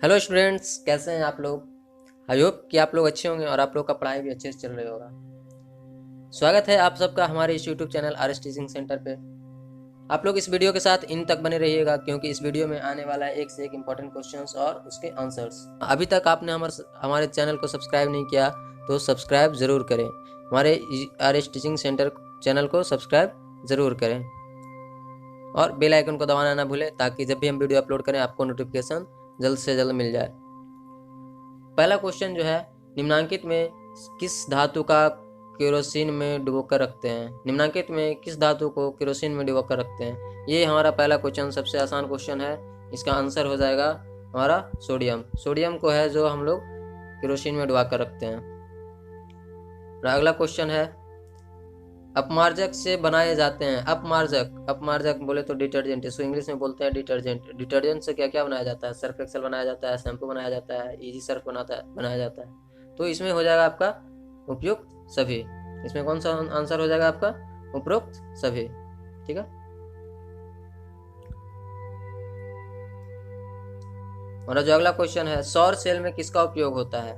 Hello students, कैसे हैं आप लोग। आई होप कि आप लोग अच्छे होंगे और आप लोग का पढ़ाई भी अच्छे से चल रही होगा। स्वागत है आप सबका हमारे इस YouTube channel RS. Teaching centre पे। आप लोग इस वीडियो के साथ इन तक बने रहिएगा, क्योंकि इस वीडियो में आने वाला है एक से एक इम्पोर्टेंट क्वेश्चंस और उसके आंसर्स। अभी तक आपने हमारे चैनल को सब्सक्राइब नहीं किया तो सब्सक्राइब ज़रूर करें। हमारे आर.एस. टीचिंग सेंटर चैनल को सब्सक्राइब ज़रूर करें और बेल आइकन को दबाना ना भूलें, ताकि जब भी हम वीडियो अपलोड करें आपको नोटिफिकेशन जल्द से जल्द मिल जाए। पहला क्वेश्चन जो है, निम्नांकित में किस धातु का केरोसिन में डुबोकर रखते हैं। निम्नांकित में किस धातु को केरोसिन में डुबोकर रखते हैं, ये हमारा पहला क्वेश्चन सबसे आसान क्वेश्चन है। इसका आंसर हो जाएगा हमारा सोडियम। सोडियम को है जो हम लोग केरोसिन में डुबा कर रखते हैं। अगला क्वेश्चन है, अपमार्जक से बनाए जाते हैं। अपमार्जक, अपमार्जक बोले तो डिटर्जेंट, इसको इंग्लिश में बोलते हैं डिटर्जेंट। डिटर्जेंट से क्या क्या बनाया जाता है? सर्फ एक्सेल बनाया जाता है, शैम्पू बनाया जाता है, इजी सर्फ बनाया जाता है। तो इसमें हो जाएगा आपका उपयुक्त सभी। इसमें कौन सा आंसर हो जाएगा आपका? उपरोक्त सभी। ठीक है। और जो अगला क्वेश्चन है, सौर सेल में किसका उपयोग होता है।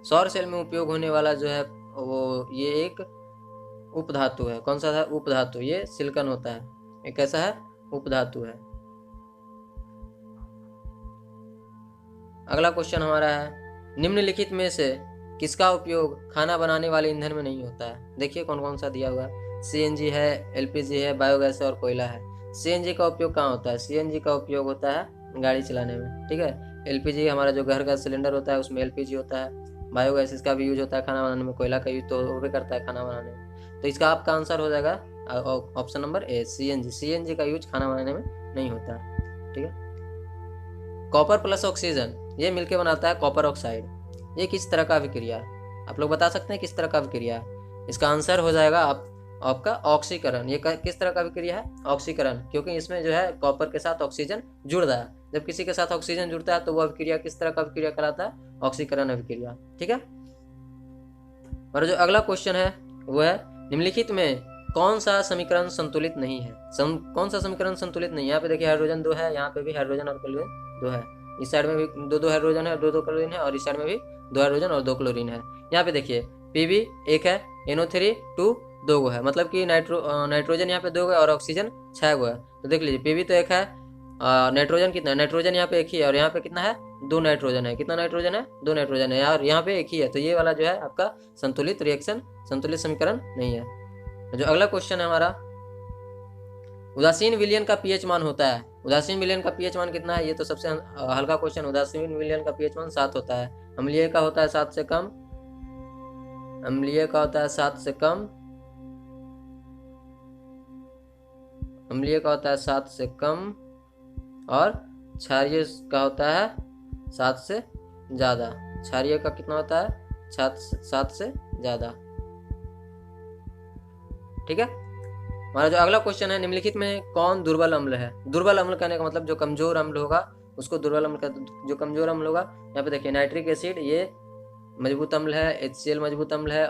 सौर सेल में उपयोग होने वाला जो है वो ये एक उपधातु है। कौन सा था? उपधातु। ये सिलिकॉन होता है। ये कैसा है? उपधातु है। अगला क्वेश्चन हमारा है, निम्नलिखित में से किसका उपयोग खाना बनाने वाले ईंधन में नहीं होता है। देखिए कौन कौन सा दिया हुआ है। सीएनजी है, एलपीजी है, बायोगैस है और कोयला है। सीएनजी का उपयोग कहाँ होता है? सीएनजी का उपयोग होता है गाड़ी चलाने में। ठीक है। एलपीजी हमारा जो घर का सिलेंडर होता है उसमें एलपीजी होता है। बायोगैस इसका भी यूज होता है खाना बनाने में। कोयला का यूज तो वो भी करता है खाना बनाने में। तो इसका आपका आंसर हो जाएगा option number A, CNG. CNG का यूज खाना बनाने में नहीं होता। ठीक है। कॉपर प्लस ऑक्सीजन ये मिलकर बनाता है कॉपर ऑक्साइड। ये किस तरह का अभिक्रिया है? आप लोग बता सकते हैं किस तरह का अभिक्रिया है? इसका आंसर हो जाएगा आपका ऑक्सीकरण। ये किस तरह का अभिक्रिया है? ऑक्सीकरण, क्योंकि इसमें जो है कॉपर के साथ ऑक्सीजन जुड़ रहा है। जब किसी के साथ ऑक्सीजन जुड़ता है तो वो अभिक्रिया किस तरह का अभिक्रिया कहलाता है? ऑक्सीकरण अभिक्रिया। ठीक है। और जो अगला क्वेश्चन है वो है, निम्नलिखित में कौन सा समीकरण संतुलित नहीं है। कौन सा समीकरण संतुलित नहीं है? यहाँ पे देखिए हाइड्रोजन 2 है, यहाँ पे भी हाइड्रोजन और क्लोरीन 2 है। इस साइड में भी दो दो हाइड्रोजन है, दो दो क्लोरीन है, और इस साइड में भी 2 हाइड्रोजन और 2 क्लोरीन है। यहाँ पे देखिए पीबी 1 है, NO3 2 2 गो है, मतलब कि नाइट्रोजन यहाँ पे 2 गो है और ऑक्सीजन 6 गो है। तो देख लीजिए पीबी तो 1 है, नाइट्रोजन कितना है? नाइट्रोजन यहाँ पे 1 ही है, और यहाँ पे कितना है? 2 नाइट्रोजन है। कितना नाइट्रोजन है? 2 नाइट्रोजन है, और यहाँ पे 1 ही है। तो ये वाला जो है आपका संतुलित रिएक्शन, संतुलित समीकरण नहीं है। जो अगला क्वेश्चन है हमारा, उदासीन विलयन का पीएच मान होता है। उदासीन विलयन का पीएच मान कितना है? ये तो सबसे हल्का क्वेश्चन। उदासीन विलयन का पीएच मान 7 होता है। अम्लीय का होता है 7 से कम। अम्लीय का होता है 7 से कम। अम्लीय का होता है 7 से कम, और क्षारीय का होता है 7 से ज्यादा। क्षारीय का कितना होता है? 7 से ज्यादा। ठीक है। हमारा जो अगला क्वेश्चन है, निम्नलिखित में कौन दुर्बल अम्ल है। दुर्बल अम्ल कहने का मतलब जो कमजोर अम्ल होगा उसको दुर्बल अम्ल कहते। जो कमजोर अम्ल होगा, यहाँ पे देखिए नाइट्रिक एसिड ये मजबूत अम्ल है, HCl मजबूत अम्ल है,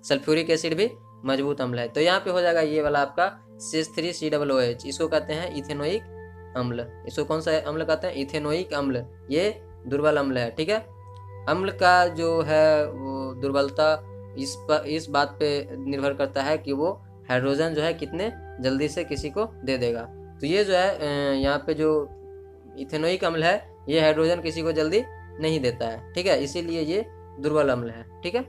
सल्फ्यूरिक एसिड भी मजबूत अम्ल है। तो यहाँ पे हो जाएगा ये वाला आपका CH3COOH। इसको कहते हैं इथेनोइक अम्ल। इसको कौन सा अम्ल कहते हैं? इथेनोइक अम्ल। ये दुर्बल अम्ल है। ठीक है। अम्ल का जो है वो दुर्बलता इस बात पे निर्भर करता है कि वो हाइड्रोजन जो है कितने जल्दी से किसी को दे देगा। तो ये जो है यहाँ पे जो इथेनोइक अम्ल है ये हाइड्रोजन किसी को जल्दी नहीं देता है। ठीक है, इसीलिए ये दुर्बल अम्ल है। ठीक है।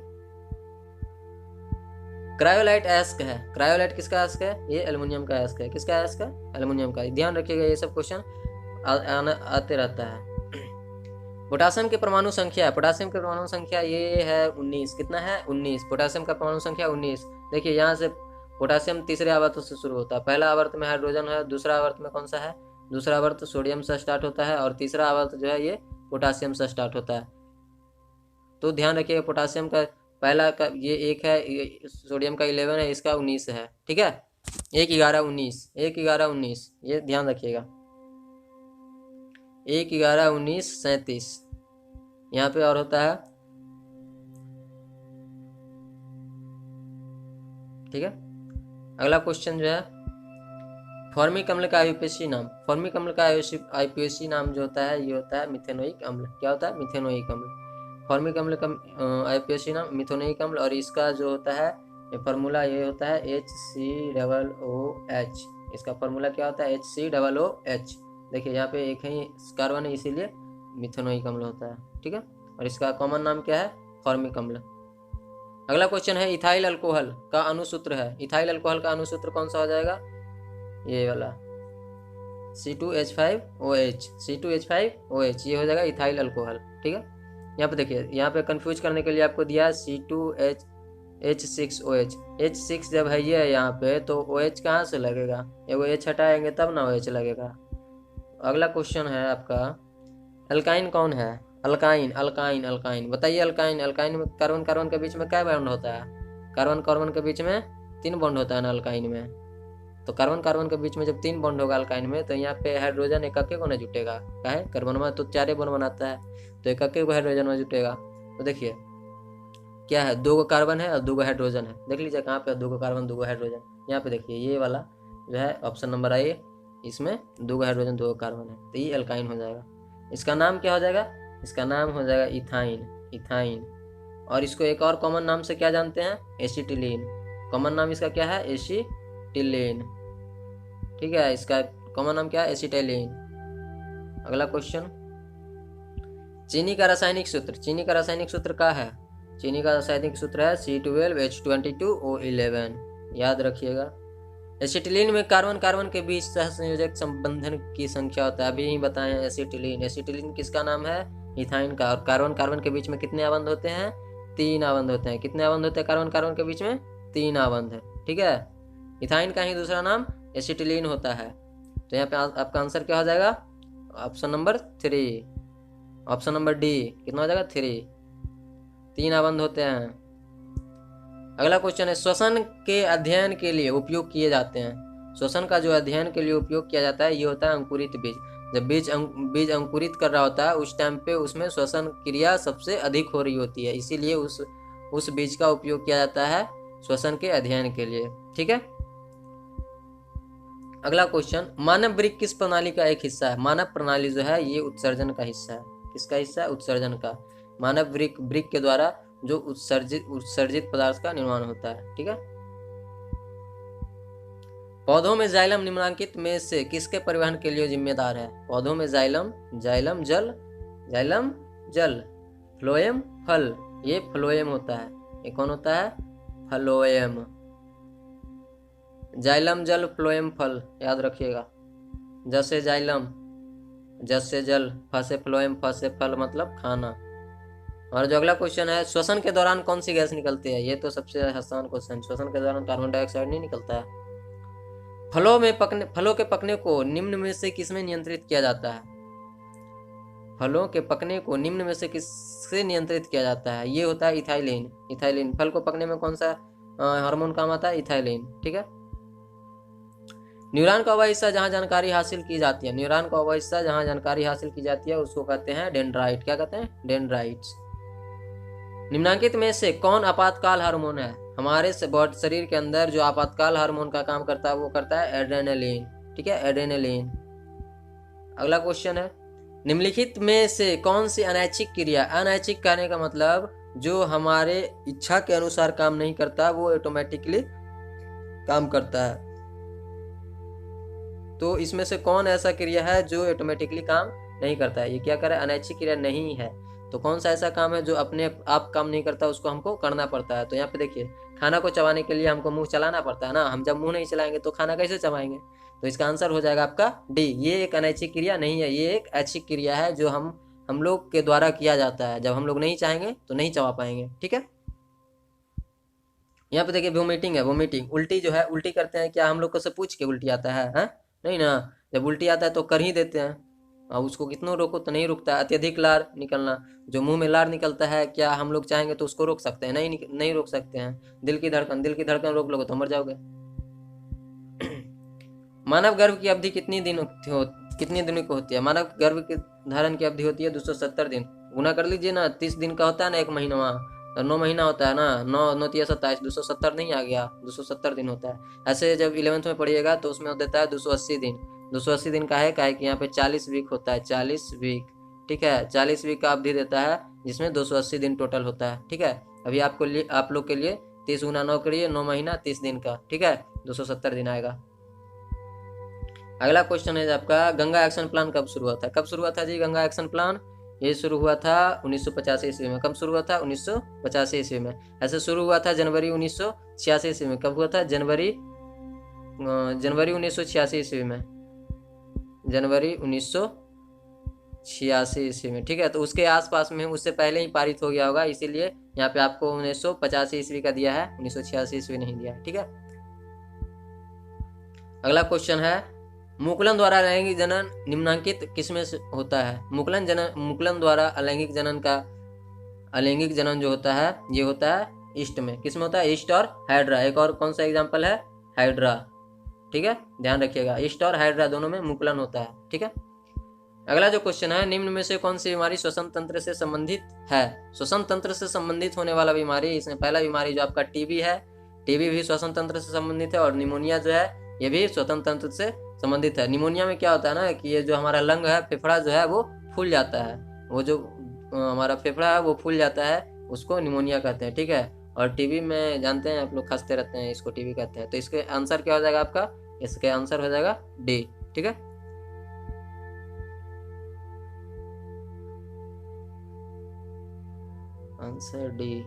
क्रायोलाइट एस्क है। क्रायोलाइट किसका एस्क है? ये एल्युमिनियम का एस्क है। किसका एस्क है? एल्युमिनियम का। ध्यान रखिएगा, ये सब क्वेश्चन आते रहता है। पोटासियम की परमाणु संख्या, पोटासियम की परमाणु संख्या ये है 19। कितना है? 19। पोटासियम का परमाणु संख्या 19। देखिए यहाँ से पोटासियम तीसरे आवर्त से शुरू होता है। पहला आवर्त में हाइड्रोजन है, दूसरा आवर्त में कौन सा है? दूसरा आवर्त सोडियम से स्टार्ट होता है, और तीसरा आवर्त जो है ये पोटासियम से स्टार्ट होता है। तो ध्यान रखिएगा, पोटासियम का पहला का ये 1 है, सोडियम का 11 है, इसका 19 है। ठीक है। 1 11 19, 1 11 19, ये ध्यान रखिएगा। 1 11 19 37 यहाँ पे और होता है। ठीक है। अगला क्वेश्चन जो है, फॉर्मिक अम्ल का आईयूपीएसी नाम, फॉर्मिक अम्ल का आईयूपीएसी नाम जो होता है ये होता है मिथेनोइक अम्ल। क्या होता है? मिथेनोइक अम्ल। फॉर्मिक अम्ल का आईयूपीएसी नाम मिथेनोइक अम्ल, और इसका जो होता है फार्मूला ये होता है HCOOH। इसका फार्मूला क्या होता है? HCOOH। देखिए यहाँ पे एक ही कार्बन है इसीलिए मिथेनोइक अम्ल होता है, ठीक है। और इसका कॉमन नाम क्या है? फॉर्मिक अम्ल। अगला क्वेश्चन है इथाइल अल्कोहल का अणुसूत्र है। इथाइल अल्कोहल का अणुसूत्र कौन सा हो जाएगा? ये वाला C2H5OH। C2H5OH ये हो जाएगा इथाइल अल्कोहल, ठीक है। यहाँ पे देखिए, यहाँ पे कंफ्यूज करने के लिए आपको दिया है C2H6OH। H6 जब है ये यहाँ पे तो OH कहाँ से लगेगा? एगो H हटाएंगे तब ना OH लगेगा। अगला क्वेश्चन है आपका अल्काइन कौन है? अल्काइन अल्काइन अल्काइन बताइए। अल्काइन अल्काइन में कार्बन कार्बन के बीच में क्या बॉन्ड होता है? कार्बन कार्बन के बीच में 3 बॉन्ड होता है ना अल्काइन में। तो कार्बन कार्बन के बीच में जब 3 बॉन्ड होगा अल्काइन में तो यहाँ पे हाइड्रोजन एकके को नहीं जुटेगा। क्या है? कार्बन में तो 4 बॉन्ड बनाता है तो एकके को हाइड्रोजन में जुटेगा। तो देखिए क्या है, 2 कार्बन है और 2 हाइड्रोजन है। देख लीजिए कहाँ पे 2 कार्बन 2 हाइड्रोजन। यहाँ पे देखिए ये वाला जो है ऑप्शन नंबर A, इसमें 2 हाइड्रोजन 2 कार्बन है तो ये अल्काइन हो जाएगा। इसका नाम क्या हो जाएगा? इसका नाम हो जाएगा इथाइन। इथाइन। और इसको एक और कॉमन नाम से क्या जानते हैं? एसिटिलीन। कॉमन नाम इसका क्या है? एसिटिलीन, ठीक है। इसका कॉमन नाम क्या है? एसिटिलीन। अगला क्वेश्चन, चीनी का रासायनिक सूत्र। चीनी का रासायनिक सूत्र क्या है? चीनी का रासायनिक सूत्र है C12H22O11। याद रखिएगा। एसिटिलीन में कार्बन कार्बन के बीच सहसंयोजक संबंधन की संख्या होता है। अभी ही बताएं एसिटिलीन। एसिटिलीन किसका नाम है? इथाइन का। और कार्बन कार्बन के बीच में कितने आबंध होते हैं? 3 आबंध होते हैं। कितने आबंध होते हैं कार्बन कार्बन के बीच में? 3 आबंध है, ठीक है। इथाइन का ही दूसरा नाम एसिटिलीन होता है। तो यहाँ पे आपका आंसर क्या हो जाएगा? Option number 3, option number D। कितना हो जाएगा? 3 आबंध होते हैं। अगला क्वेश्चन है श्वसन के अध्ययन के लिए उपयोग किए जाते हैं। श्वसन का जो अध्ययन के लिए उपयोग किया जाता है ये होता है अंकुरित बीज। जब बीज अंकुरित कर रहा होता है उस टाइम पे उसमें श्वसन क्रिया सबसे अधिक हो रही होती है, इसीलिए उस बीज का उपयोग किया जाता है श्वसन के अध्ययन के लिए, ठीक है। अगला क्वेश्चन, मानव वृक्क किस प्रणाली का एक हिस्सा है? मानव प्रणाली जो है ये उत्सर्जन का हिस्सा है। किसका हिस्सा है? उत्सर्जन का। मानव वृक्क के द्वारा जो उत्सर्जित पदार्थ का निर्माण होता है, ठीक है। पौधों में जाइलम निम्नलिखित में से किसके परिवहन के लिए जिम्मेदार है? पौधों में जाइलम जल, फ्लोएम फल। ये फ्लोएम होता है। ये कौन होता है? फ्लोएम। जाइलम जल, फ्लोएम फल, याद रखिएगा। जैसे जाइलम, जैसे जल, फ से फ्लोएम, फ से फल मतलब खाना। और जो अगला क्वेश्चन है, श्वसन के दौरान कौन सी गैस निकलती है? ये तो सबसे आसान क्वेश्चन। श्वसन के दौरान कार्बन डाइऑक्साइड नहीं निकलता है। फलों के पकने को निम्न में से किसमें नियंत्रित किया जाता है? फलों के पकने को निम्न में से किससे नियंत्रित किया जाता है? ये होता है इथाइलिन। इथाइलिन। फल को पकने में कौन सा हार्मोन काम आता है? इथाइलिन, ठीक है। न्यूरॉन का वह हिस्सा जहां जानकारी हासिल की जाती है। न्यूरॉन का वह हिस्सा जहां जानकारी हासिल की जाती है उसको कहते हैं डेंड्राइट। क्या कहते हैं? डेंड्राइट्स। निम्नलिखित में से कौन आपातकाल हार्मोन है? हमारे शरीर के अंदर जो आपातकाल हार्मोन का काम करता है वो करता है एड्रेनलिन, ठीक है, एड्रेनलिन। अगला क्वेश्चन है, निम्नलिखित में से कौन सी अनैच्छिक क्रिया, अनैच्छिक कहने का मतलब जो हमारे इच्छा के अनुसार काम नहीं करता वो ऑटोमेटिकली काम करता है। तो इसमें से कौन ऐसा क्रिया है जो ऑटोमेटिकली काम नहीं करता है? ये क्या कर रहा है? अनैच्छिक क्रिया नहीं है। तो कौन सा ऐसा काम है जो अपने आप काम नहीं करता उसको हमको करना पड़ता है? तो यहाँ पे देखिए, खाना को चबाने के लिए हमको मुंह चलाना पड़ता है ना। हम जब मुंह नहीं चलाएंगे तो खाना कैसे चबाएंगे? तो इसका आंसर हो जाएगा आपका D। ये एक अनैच्छिक क्रिया नहीं है, ये एक ऐच्छिक क्रिया है जो हम लोग के द्वारा किया जाता है। जब हम लोग नहीं चाहेंगे तो नहीं चबा पाएंगे, ठीक है। यहाँ पे देखिए वोमिटिंग है। वोमिटिंग, उल्टी जो है, उल्टी करते हैं क्या हम लोग को से पूछ के उल्टी आता है? नहीं ना। जब उल्टी आता है तो कर ही देते हैं और उसको कितनों रोको तो नहीं रुकता। अत्यधिक लार निकलना, जो मुंह में लार निकलता है, क्या हम लोग चाहेंगे तो उसको रोक सकते हैं? नहीं रोक सकते हैं। दिल की धड़कन रोक लोगे तो मर जाओगे। मानव गर्भ की अवधि कितनी दिनों की होती है? मानव गर्भ के धारण की अवधि होती है 270 दिन। गुना कर लीजिए ना, 30 दिन का होता है ना एक महीना, तो 9 महीना होता है ना, 9 9 × 27 270 नहीं आ गया, 270 दिन होता है। ऐसे जब 11th में पढ़िएगा तो उसमें देता है 280 दिन। 280 दिन का है कि यहाँ पे 40 वीक होता है, 40 वीक, ठीक है। 40 वीक का अवधि देता है जिसमें 280 दिन टोटल होता है, ठीक है। अभी आप लोग के लिए 30 × 9 करिए, 9 महीना 30 दिन का, ठीक है, 270 दिन आएगा। अगला क्वेश्चन है आपका, गंगा एक्शन प्लान कब शुरू हुआ था? कब शुरू हुआ था जी गंगा एक्शन प्लान? ये शुरू हुआ था 1985 ईस्वी में। कब शुरू हुआ था? 1985 ईस्वी में। ऐसे शुरू हुआ था जनवरी 1986 ईस्वी में। कब हुआ था? जनवरी 1986 ईस्वी में, जनवरी 1986 ईस्वी में, ठीक है। तो उसके आसपास में, उससे पहले ही पारित हो गया होगा, इसीलिए यहाँ पे आपको 1985 ईस्वी का दिया है, 1986 ईस्वी नहीं दिया है, ठीक है। अगला क्वेश्चन है, मुकुलन द्वारा अलैंगिक जनन निम्नांकित किसमें से होता है? मुकुलन द्वारा अलैंगिक जनन जो होता है, ये होता है ईस्ट में। किसमें होता है? ईस्ट और हाइड्रा। एक और कौन सा एग्जाम्पल है? हाइड्रा, ठीक है, ध्यान रखिएगा। ईस्ट और हाइड्रा दोनों में मुकुलन होता है, ठीक है। अगला जो क्वेश्चन है, निम्न में से कौन सी बीमारी श्वसन तंत्र से संबंधित है? श्वसन तंत्र से संबंधित होने वाला बीमारी, इसमें पहला बीमारी जो आपका टीबी है, टीबी भी श्वसन तंत्र से संबंधित है, और निमोनिया जो है ये भी श्वसन तंत्र से संबंधित है। निमोनिया में क्या होता है ना कि ये जो हमारा लंग है, फेफड़ा जो है वो फूल जाता है, वो जो हमारा फेफड़ा है वो फूल जाता है, उसको निमोनिया कहते हैं, ठीक है। और टीबी में जानते हैं आप लोग, खांसते रहते हैं, इसको टीबी कहते हैं। तो इसके आंसर क्या हो जाएगा आपका? इसके आंसर हो जाएगा डी, ठीक है। Answer D.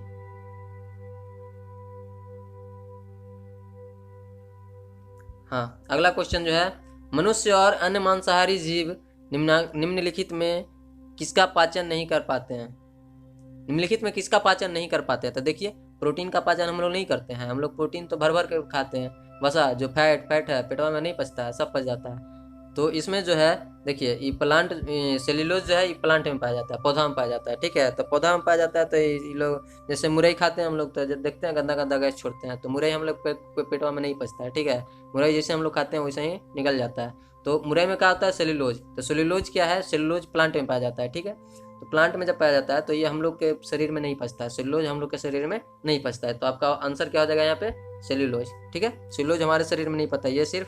हाँ, अगला क्वेश्चन जो है, मनुष्य और अन्य मांसाहारी जीव निम्नलिखित में किसका पाचन नहीं कर पाते हैं? निम्नलिखित में किसका पाचन नहीं कर पाते हैं? तो देखिए, प्रोटीन का पाचन हम लोग नहीं करते हैं। हम लोग प्रोटीन तो भर भर के खाते हैं, वसा जो फैट है पेटवा में नहीं पचता है, सब पच जाता है। तो इसमें जो है देखिए, ये प्लांट सेल्यूलोज जो है ये प्लांट में पाया जाता है, पौधा में पाया जाता है, ठीक है। तो पौधा में पाया जाता है, तो ये लोग जैसे मुरई खाते हैं हम लोग, तो जब देखते हैं गंदा गंदा गैस छोड़ते हैं, तो मुरई हम लोग पेटवा में नहीं पचता है, ठीक है। मुरई जैसे हम लोग खाते हैं वैसे ही निकल जाता है। तो मुरई में क्या होता है? सेल्यूलोज। तो सेल्यूलोज क्या है? सेल्यूलोज प्लांट में पाया जाता है, ठीक है। तो प्लांट में जब पाया जाता है तो ये हम लोग के शरीर में नहीं पचता है, सेल्यूलोज हम लोग के शरीर में नहीं पचता है। तो आपका आंसर क्या हो जाएगा यहाँ पे? सेल्यूलोज, ठीक है। सेल्यूलोज हमारे शरीर में नहीं पता, ये सिर्फ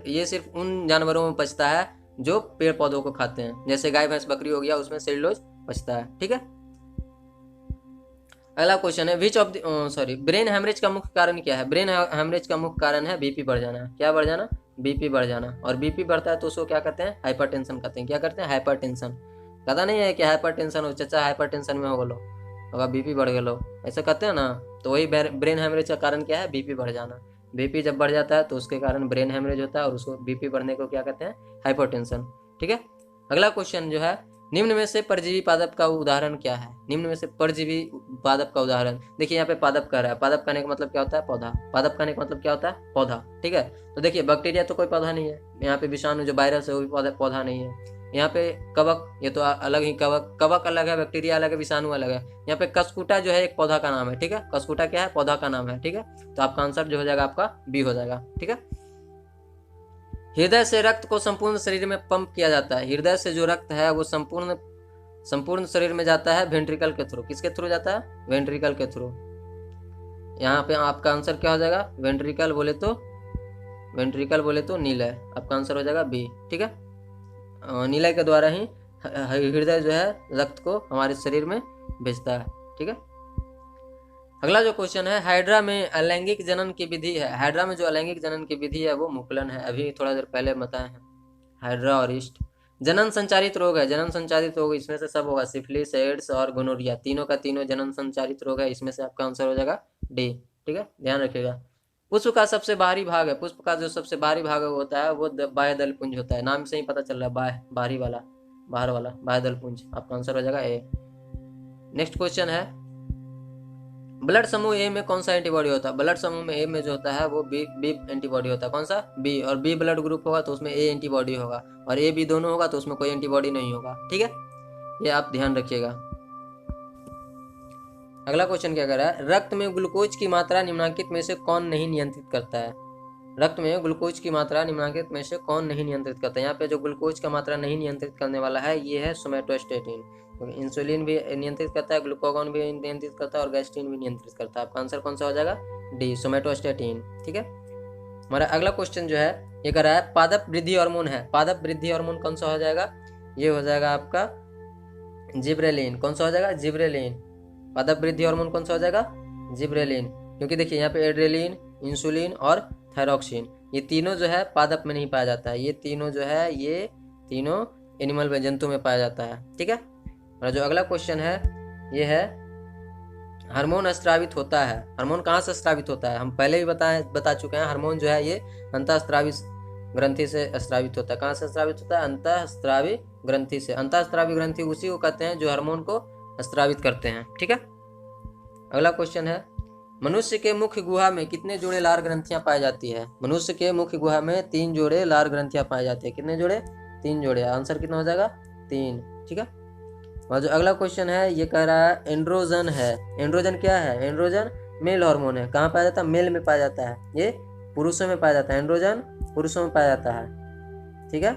ये सिर्फ उन जानवरों में पचता है जो पेड़ पौधों को खाते हैं, जैसे गाय भैंस बकरी हो गया, उसमें सेल्यूलोज पचता है, ठीक है। अगला क्वेश्चन है, ब्रेन हेमरेज का मुख्य कारण क्या है? ब्रेन हेमरेज का मुख्य कारण है बीपी बढ़ जाना। क्या बढ़ जाना? बीपी बढ़ जाना। और बीपी बढ़ता है तो उसको क्या कहते हैं? हाइपरटेंशन कहते हैं। क्या करते हैं? हाइपरटेंशन। पता नहीं है कि हाइपरटेंशन हो, चाचा हाइपरटेंशन में हो गलो, अगर बीपी बढ़ गलो, ऐसा कहते हैं ना। तो वही ब्रेन हेमरेज का कारण क्या है? बीपी बढ़ जाना। बीपी जब बढ़ जाता है तो उसके कारण ब्रेन हेमरेज होता है, और उसको बीपी बढ़ने को क्या कहते हैं? हाइपरटेंशन, ठीक है। अगला क्वेश्चन जो है, निम्न में से परजीवी पादप का उदाहरण क्या है? निम्न में से परजीवी पादप का उदाहरण, देखिए यहाँ पे पादप कह रहा है। पादप कहने का मतलब क्या होता है? पौधा। पादप कहने का मतलब क्या होता है? पौधा, ठीक है। तो देखिए, बैक्टीरिया तो कोई पौधा नहीं है, यहाँ पे विषाणु जो वायरस है वो भी पौधा नहीं है। यहाँ पे कवक, ये तो अलग ही, कवक अलग है, बैक्टीरिया अलग है, विषाणु अलग है। यहाँ पे कसकुटा जो है एक पौधा का नाम है, ठीक है। कसकुटा क्या है? पौधा का नाम है, ठीक है। तो आपका आंसर जो हो जाएगा आपका बी हो जाएगा, ठीक है। हृदय से रक्त को संपूर्ण शरीर में पंप किया जाता है। हृदय से जो रक्त है वो संपूर्ण शरीर में जाता है वेंट्रिकल के थ्रू। किसके थ्रू जाता है? वेंट्रिकल के थ्रू। यहाँ पे आपका आंसर क्या हो जाएगा? वेंट्रिकल बोले तो नीलय। आपका आंसर हो जाएगा बी, ठीक है। नीलय के द्वारा ही हृदय जो है रक्त को हमारे शरीर में भेजता है, ठीक है। अगला जो क्वेश्चन है, हाइड्रा में अलैंगिक जनन की विधि है। हाइड्रा में जो अलैंगिक जनन की विधि है वो मुकुलन है, अभी थोड़ा देर पहले बताए हैं। हाइड्रा और ईस्ट। जनन संचारित रोग है। जनन संचारित रोग इसमें से सब होगा, सिफिलिस, एड्स और गोनोरिया, तीनों का तीनों जनन संचारित रोग है। इसमें से आपका आंसर हो जाएगा डी, ठीक है, ध्यान रखिएगा। पुष्प का सबसे बाहरी भाग है, पुष्प का जो सबसे बाहरी भाग होता है वो बाह्यदल पुंज होता है। नाम से ही पता चल रहा है, बाहर वाला बाह्यदल पुंज। आपका आंसर हो जाएगा ए। नेक्स्ट क्वेश्चन है, ब्लड समूह ए में कौन सा एंटीबॉडी होता है? ब्लड समूह में ए में जो होता है वो बी एंटीबॉडी होता है। कौन सा? बी। और बी ब्लड ग्रुप होगा तो उसमें ए एंटीबॉडी होगा, और ए बी दोनों होगा तो उसमें कोई एंटीबॉडी नहीं होगा, ठीक है। ये आप ध्यान रखिएगा। अगला क्वेश्चन क्या कर रहा है, रक्त में ग्लूकोज की मात्रा निम्नलिखित में से कौन नहीं नियंत्रित करता है? रक्त में ग्लूकोज की मात्रा निम्नलिखित में से कौन नहीं नियंत्रित करता है? यहाँ पे जो ग्लूकोज का मात्रा नहीं नियंत्रित करने वाला है ये है सोमेटोस्टेटिन, क्योंकि इंसुलिन भी नियंत्रित करता है, ग्लूकागॉन भी नियंत्रित करता है और गैस्ट्रिन भी नियंत्रित करता है। आपका आंसर कौन सा हो जाएगा? D, somatostatin. ठीक है, हमारा अगला क्वेश्चन जो है ये कर रहा है पादप वृद्धि हार्मोन है, पादप वृद्धि हार्मोन कौन सा हो जाएगा? ये हो जाएगा आपका जिब्रेलिन। कौन सा हो जाएगा? जिब्रेलिन। पादप वृद्धि हार्मोन कौन सा हो जाएगा? जिब्रेलिन। क्योंकि देखिए यहाँ पे एड्रेलिन, इंसुलिन और थायरॉक्सिन ये तीनों जो है पादप में नहीं पाया जाता है, ये तीनों जो है ये तीनों एनिमल में, जंतु में पाया जाता है। ठीक है, और जो अगला क्वेश्चन है ये है हार्मोन स्रावित होता है, हार्मोन कहाँ से स्रावित होता है? हम पहले ही बता चुके हैं, हार्मोन जो है ये अंतःस्रावी ग्रंथि से स्रावित होता है। कहाँ से स्रावित होता है? अंतःस्रावी ग्रंथि से। अंतःस्रावी ग्रंथि उसी को कहते हैं जो हार्मोन को स्रावित करते हैं। ठीक है, अगला क्वेश्चन है मनुष्य के मुख्य गुहा में कितने जोड़े लार ग्रंथियां पाई जाती है? मनुष्य के मुख्य गुहा में 3 जोड़े लार ग्रंथियां पाई जाती है। कितने जोड़े? 3 जोड़े। आंसर कितना हो जाएगा? 3। ठीक है, और जो अगला क्वेश्चन है ये कह रहा है एंड्रोजन है। एंड्रोजन क्या है? एंड्रोजन मेल हार्मोन है। कहाँ पाया जाता है? मेल में पाया जाता है, ये पुरुषों में पाया जाता है। एंड्रोजन पुरुषों में पाया जाता है। ठीक है,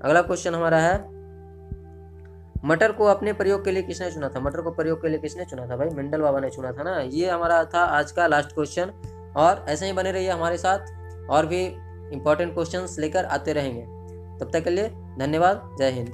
अगला क्वेश्चन हमारा है मटर को अपने प्रयोग के लिए किसने चुना था? मटर को प्रयोग के लिए किसने चुना था? भाई मेंडल बाबा ने चुना था ना। ये हमारा था आज का लास्ट क्वेश्चन, और ऐसे ही बने रहिए हमारे साथ, और भी इंपॉर्टेंट क्वेश्चंस लेकर आते रहेंगे। तब तक के लिए धन्यवाद, जय हिंद।